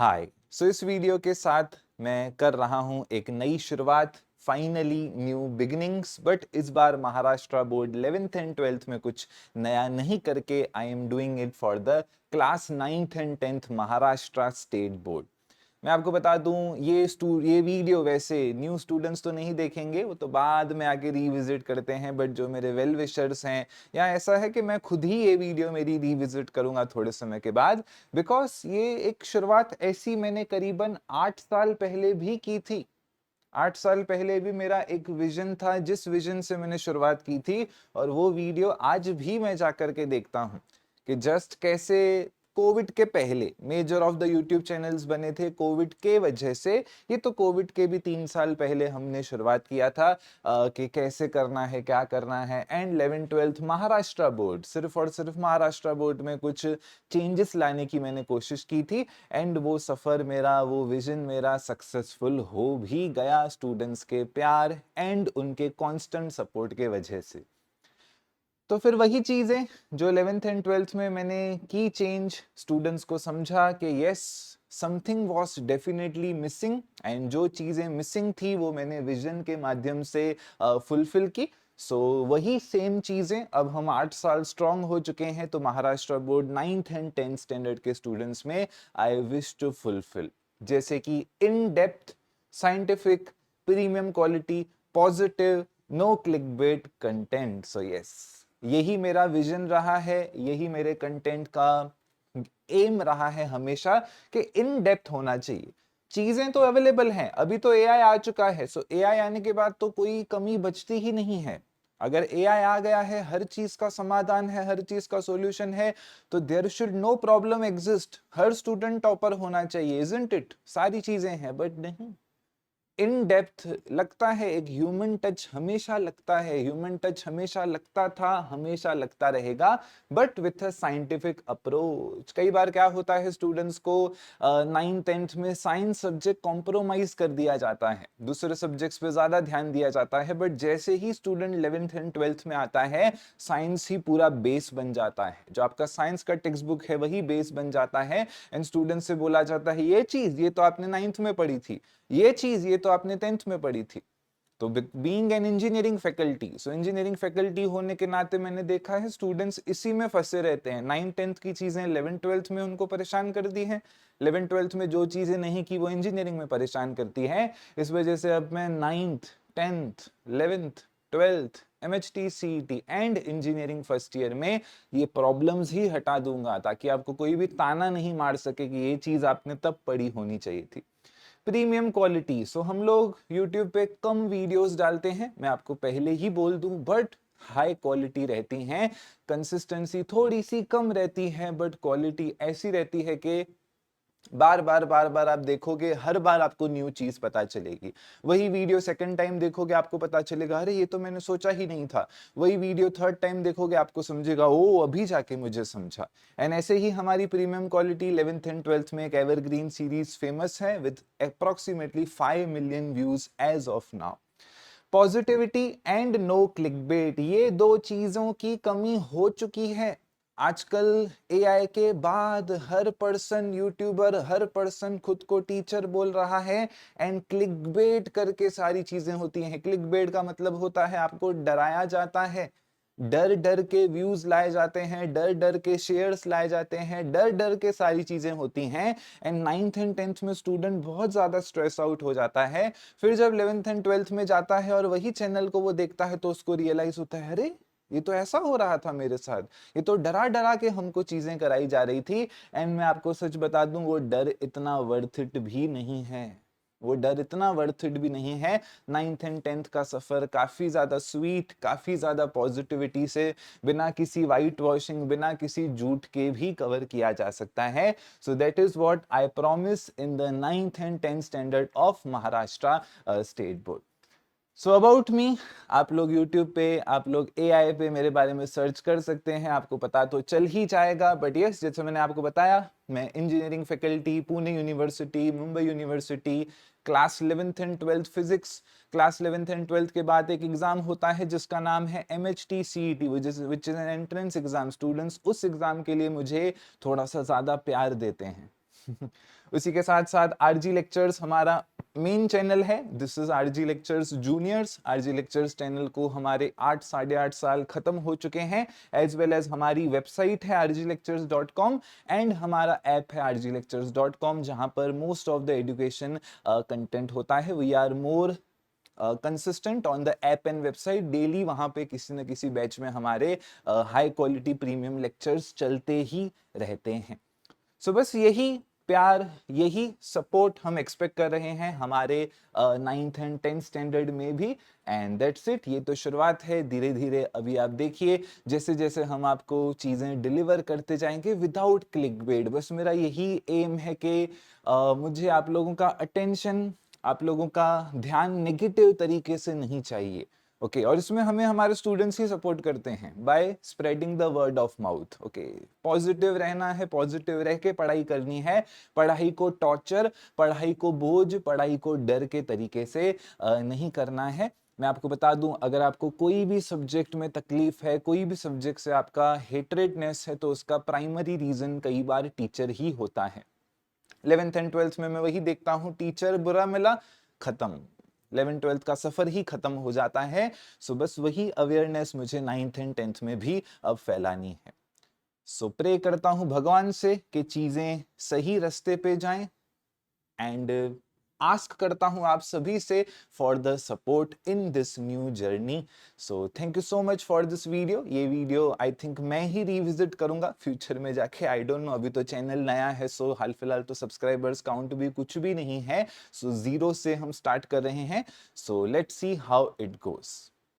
हाय। इस वीडियो के साथ मैं कर रहा हूं एक नई शुरुआत, फाइनली न्यू बिगिनिंग्स। बट इस बार Maharashtra board 11th and 12th में कुछ नया नहीं करके I am doing it for the class 9th and 10th Maharashtra state board. मैं आपको बता दूं, ये वीडियो वैसे न्यू स्टूडेंट्स तो नहीं देखेंगे, वो तो बाद में आके रिविजिट करते हैं। बट जो मेरे वेल विशर्स हैं, या ऐसा है कि मैं खुद ही ये वीडियो मेरी रिविजिट करूंगा थोड़े समय के बाद, बिकॉज ये एक शुरुआत ऐसी मैंने करीबन 8 साल पहले भी की थी। 8 साल पहले भी मेरा एक विजन था, जिस विजन से मैंने शुरुआत की थी। और वो वीडियो आज भी मैं जाकर के देखता हूँ कि जस्ट कैसे कोविड के पहले measure of the YouTube channels बने थे कोविड के वजह से। ये तो कोविड के भी 3 साल पहले हमने शुरुआत किया था कि कैसे करना है, क्या करना है। एंड 11th-12th महाराष्ट्र बोर्ड, सिर्फ और सिर्फ महाराष्ट्र बोर्ड में कुछ चेंजेस लाने की मैंने कोशिश की थी। एंड वो सफर मेरा, वो विजन मेरा सक्सेसफुल हो भी गया, स्टूडेंट्स के प्यार एंड उनके कांस्टेंट सपोर्ट के वजह से। तो फिर वही चीजें जो 11th एंड 12th में मैंने की चेंज, स्टूडेंट्स को समझा कि yes, something was definitely missing. And जो चीजें मिसिंग थी वो मैंने विजन के माध्यम से फुलफिल की। वही सेम चीजें अब हम 8 साल स्ट्रांग हो चुके हैं, तो Maharashtra board 9th and 10th standard के स्टूडेंट्स में आई विश टू फुलफिल, जैसे कि in depth, scientific, premium quality, positive, no clickbait content. Yes, यही मेरा विजन रहा है, यही मेरे कंटेंट का एम रहा है हमेशा, कि इन डेप्थ होना चाहिए। चीजें तो अवेलेबल हैं, अभी तो एआई आ चुका है। एआई आने के बाद तो कोई कमी बचती ही नहीं है। अगर एआई आ गया है, हर चीज का समाधान है, हर चीज का सॉल्यूशन है, तो there should no problem exist. हर स्टूडेंट टॉपर होना चाहिए, इजंट इट? सारी चीजें हैं, बट नहीं, इन डेप्थ लगता है, एक ह्यूमन टच हमेशा लगता है, ह्यूमन टच हमेशा लगता था, हमेशा लगता रहेगा, but with a scientific approach. कई बार क्या होता है, स्टूडेंट्स को 9th-10th में साइंस सब्जेक्ट कॉम्प्रोमाइज कर दिया जाता है, दूसरे सब्जेक्ट्स पे ज्यादा ध्यान दिया जाता है। बट जैसे ही स्टूडेंट 11th एंड 12th में आता है, साइंस ही पूरा बेस बन जाता है। जो आपका साइंस का टेक्स्ट बुक है वही बेस बन जाता है। एंड स्टूडेंट से बोला जाता है, ये चीज ये तो आपने 9th में पढ़ी थी, ये चीज ये तो आपने 10th में पढ़ी थी। तो being an engineering faculty, engineering faculty होने के नाते मैंने देखा है स्टूडेंट्स इसी में फंसे रहते हैं। 9th-10th की चीजें 11th-12th में उनको परेशान कर दी है, 11th-12th में जो चीजें नहीं की वो इंजीनियरिंग में परेशान करती है। इस वजह से अब मैं 9th, 10th, 11th, 12th, MHT, CET and engineering first year में ये प्रॉब्लम्स ही हटा दूंगा, ताकि आपको कोई भी ताना नहीं मार सके कि ये चीज आपने तब पढ़ी होनी चाहिए थी। प्रीमियम क्वालिटी, हम लोग YouTube पे कम वीडियोस डालते हैं, मैं आपको पहले ही बोल दूं, बट हाई क्वालिटी रहती हैं। कंसिस्टेंसी थोड़ी सी कम रहती है, बट क्वालिटी ऐसी रहती है कि बार बार आप देखोगे, हर बार आपको न्यू चीज पता चलेगी। वही वीडियो सेकंड टाइम देखोगे, आपको पता चलेगा, अरे ये तो मैंने सोचा ही नहीं था। वही वीडियो थर्ड टाइम देखोगे, आपको समझेगा, ओ अभी जाके मुझे समझा। एंड ऐसे ही हमारी premium quality 11th and 12th में एक एवरग्रीन सीरीज फेमस है with approximately 5 million views as of now. Positivity and no clickbait, ये दो चीजों की कमी हो चुकी है। आजकल एआई के बाद हर पर्सन यूट्यूबर, हर पर्सन खुद को टीचर बोल रहा है। एंड क्लिकबेट करके सारी चीजें होती हैं। क्लिकबेट का मतलब होता है आपको डराया जाता है, डर डर के व्यूज लाए जाते हैं, डर डर के शेयर्स लाए जाते हैं, डर डर के सारी चीजें होती हैं। एंड 9th एंड 10th में स्टूडेंट बहुत ज्यादा स्ट्रेस आउट हो जाता है। फिर जब 11th एंड 12th में जाता है और वही चैनल को वो देखता है, तो उसको रियलाइज होता है, अरे ये तो ऐसा हो रहा था मेरे साथ, ये तो डरा डरा के हमको चीजें कराई जा रही थी। एंड मैं आपको सच बता दूं, वो डर इतना वर्थ इट भी नहीं है, वो डर इतना वर्थ इट भी नहीं है। 9th एंड 10th का सफर काफी ज्यादा स्वीट, काफी ज्यादा पॉजिटिविटी से, बिना किसी वाइट वॉशिंग, बिना किसी झूठ के भी कवर किया जा सकता है। So that is what I promise in the 9th and 10th standard of Maharashtra state board. About me, आप लोग YouTube पे, आप लोग AI पे मेरे बारे में सर्च कर सकते हैं, आपको पता तो चल ही जाएगा। बट यस, जैसे मैंने आपको बताया, मैं engineering faculty, Pune university, Mumbai university, class 11th and 12th physics. Class 11th and 12th के बाद एक एग्जाम होता है जिसका नाम है MHT CET, which is an entrance exam. Students उस एग्जाम के लिए मुझे थोड़ा सा ज्यादा प्यार देते हैं उसी के साथ साथ आरजी लेक्चर्स हमारा मेन चैनल है। This is RG lectures juniors. RG lectures channel को हमारे 8 साढ़े 8 साल खत्म हो चुके हैं, एज वेल एज हमारी वेबसाइट है rglectures.com एंड हमारा ऐप है rglectures.com, जहां पर most of the education content होता है। We are more consistent on the app and website. Daily वहां पे किसी न किसी बैच में हमारे हाई क्वालिटी प्रीमियम लेक्चर्स चलते ही रहते हैं। सो बस यही प्यार, यही सपोर्ट हम एक्सपेक्ट कर रहे हैं हमारे 9th एंड 10th स्टैंडर्ड में भी। एंड दैट्स इट, ये तो शुरुआत है। धीरे धीरे अभी आप देखिए जैसे जैसे हम आपको चीज़ें डिलीवर करते जाएंगे विदाउट क्लिकबेट। बस मेरा यही एम है कि मुझे आप लोगों का अटेंशन, आप लोगों का ध्यान नेगेटिव तरीके से नहीं चाहिए। ओके और इसमें हमें हमारे स्टूडेंट्स ही सपोर्ट करते हैं by spreading the word of mouth. Okay positive रहना है, पॉजिटिव रह के पढ़ाई करनी है। पढ़ाई को टॉर्चर, पढ़ाई को बोझ, पढ़ाई को डर के तरीके से नहीं करना है। मैं आपको बता दूं, अगर आपको कोई भी सब्जेक्ट में तकलीफ है, कोई भी सब्जेक्ट से आपका हेट्रेडनेस है, तो उसका प्राइमरी रीजन कई बार टीचर ही होता है। 11th एंड 12th में मैं वही देखता हूँ, टीचर बुरा मिला, खत्म, 11th 12th का सफर ही खत्म हो जाता है। सो बस वही अवेयरनेस मुझे 9th एंड 10th में भी अब फैलानी है। सो प्रे करता हूं भगवान से कि चीजें सही रास्ते पे जाएं एंड आस्क करता हूं आप सभी से for the support in this new journey. So thank you so much for this video. ये वीडियो आई थिंक मैं ही रिविजिट करूंगा फ्यूचर में जाके, आई डोंट नो, अभी तो चैनल नया है। सो हाल फिलहाल तो सब्सक्राइबर्स काउंट भी कुछ भी नहीं है। सो 0 से हम स्टार्ट कर रहे हैं। So let's see how it goes.